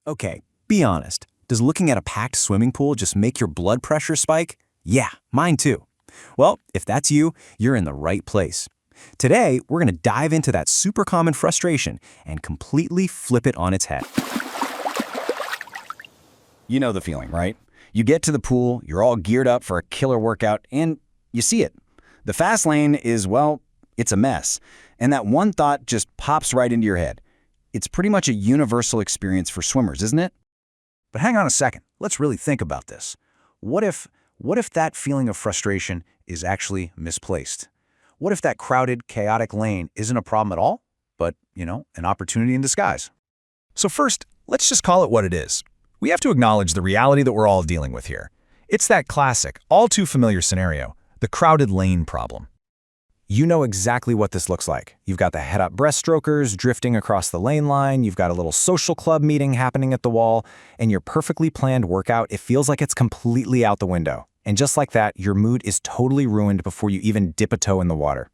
Okay, be honest. Does looking at a packed swimming pool just make your blood pressure spike? Yeah, mine too. Well, if that's you, you're in the right place. Today, we're going to dive into that super common frustration and completely flip it on its head. You know the feeling, right? You get to the pool, you're all geared up for a killer workout, and you see it. The fast lane is, well, it's a mess. And that one thought just pops right into your head. It's pretty much a universal experience for swimmers, isn't it? But hang on a second. Let's really think about this. What if that feeling of frustration is actually misplaced? What if that crowded, chaotic lane isn't a problem at all, but, an opportunity in disguise? So first, let's just call it what it is. We have to acknowledge the reality that we're all dealing with here. It's that classic, all too familiar scenario, the crowded lane problem. You know exactly what this looks like. You've got the head-up breaststrokers drifting across the lane line, you've got a little social club meeting happening at the wall, and your perfectly planned workout, it feels like it's completely out the window. And just like that, your mood is totally ruined before you even dip a toe in the water.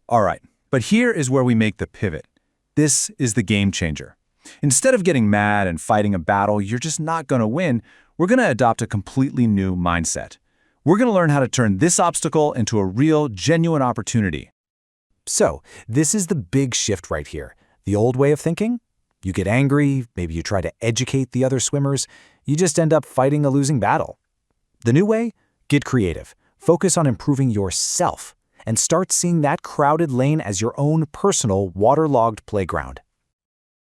All right, but here is where we make the pivot. This is the game changer. Instead of getting mad and fighting a battle you're just not going to win, we're going to adopt a completely new mindset. We're going to learn how to turn this obstacle into a real, genuine opportunity. So, this is the big shift right here. The old way of thinking? You get angry, maybe you try to educate the other swimmers, you just end up fighting a losing battle. The new way? Get creative. Focus on improving yourself, and start seeing that crowded lane as your own personal, waterlogged playground.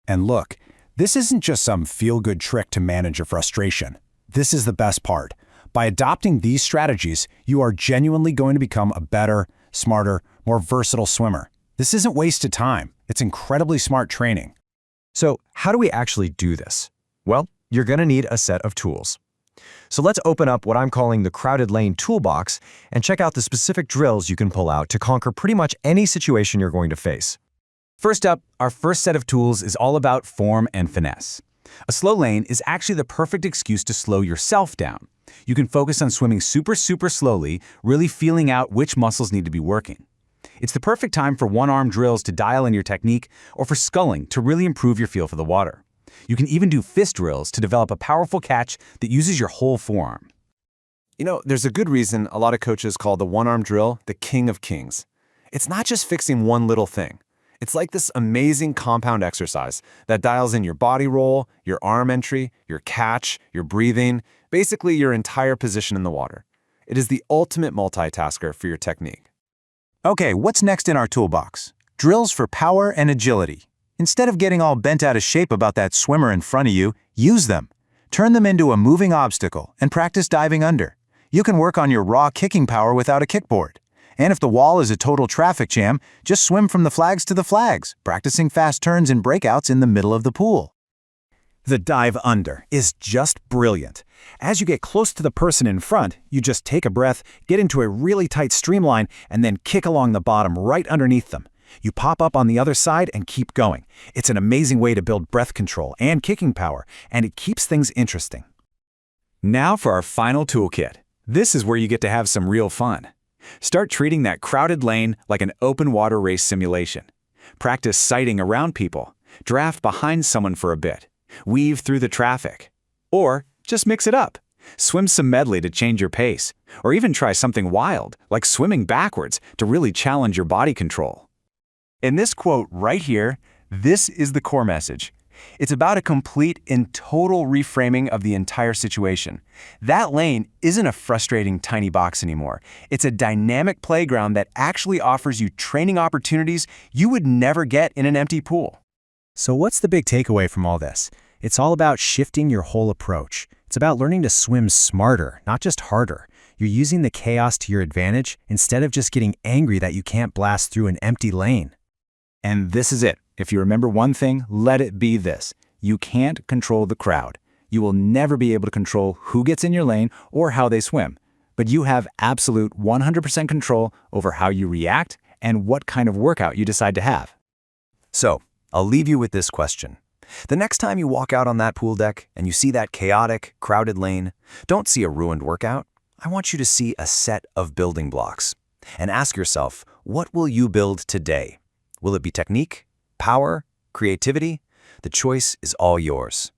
And look, this isn't just some feel-good trick to manage your frustration. This is the best part. By adopting these strategies, you are genuinely going to become a better, smarter, more versatile swimmer. This isn't wasted time. It's incredibly smart training. So, how do we actually do this? Well, you're going to need a set of tools. So let's open up what I'm calling the crowded lane toolbox and check out the specific drills you can pull out to conquer pretty much any situation you're going to face. First up, our first set of tools is all about form and finesse. A slow lane is actually the perfect excuse to slow yourself down. You can focus on swimming super slowly, really feeling out which muscles need to be working. It's the perfect time for one-arm drills to dial in your technique or for sculling to really improve your feel for the water. You can even do fist drills to develop a powerful catch that uses your whole forearm. There's a good reason a lot of coaches call the one-arm drill the king of kings. It's not just fixing one little thing. It's like this amazing compound exercise that dials in your body roll, your arm entry, your catch, your breathing, basically your entire position in the water. It is the ultimate multitasker for your technique. Okay, what's next in our toolbox? Drills for power and agility. Instead of getting all bent out of shape about that swimmer in front of you, use them. Turn them into a moving obstacle and practice diving under. You can work on your raw kicking power without a kickboard. And if the wall is a total traffic jam, just swim from the flags to the flags, practicing fast turns and breakouts in the middle of the pool. The dive under is just brilliant. As you get close to the person in front, you just take a breath, get into a really tight streamline, and then kick along the bottom right underneath them. You pop up on the other side and keep going. It's an amazing way to build breath control and kicking power, and it keeps things interesting. Now for our final toolkit. This is where you get to have some real fun. Start treating that crowded lane like an open water race simulation. Practice sighting around people, draft behind someone for a bit, weave through the traffic. Or just mix it up. Swim some medley to change your pace, or even try something wild, like swimming backwards to really challenge your body control. In this quote right here, this is the core message. It's about a complete and total reframing of the entire situation. That lane isn't a frustrating tiny box anymore. It's a dynamic playground that actually offers you training opportunities you would never get in an empty pool. So what's the big takeaway from all this? It's all about shifting your whole approach. It's about learning to swim smarter, not just harder. You're using the chaos to your advantage instead of just getting angry that you can't blast through an empty lane. And this is it. If you remember one thing, let it be this. You can't control the crowd. You will never be able to control who gets in your lane or how they swim. But you have absolute 100% control over how you react and what kind of workout you decide to have. So, I'll leave you with this question. The next time you walk out on that pool deck and you see that chaotic, crowded lane, don't see a ruined workout. I want you to see a set of building blocks. And ask yourself, what will you build today? Will it be technique? Power? Creativity? The choice is all yours.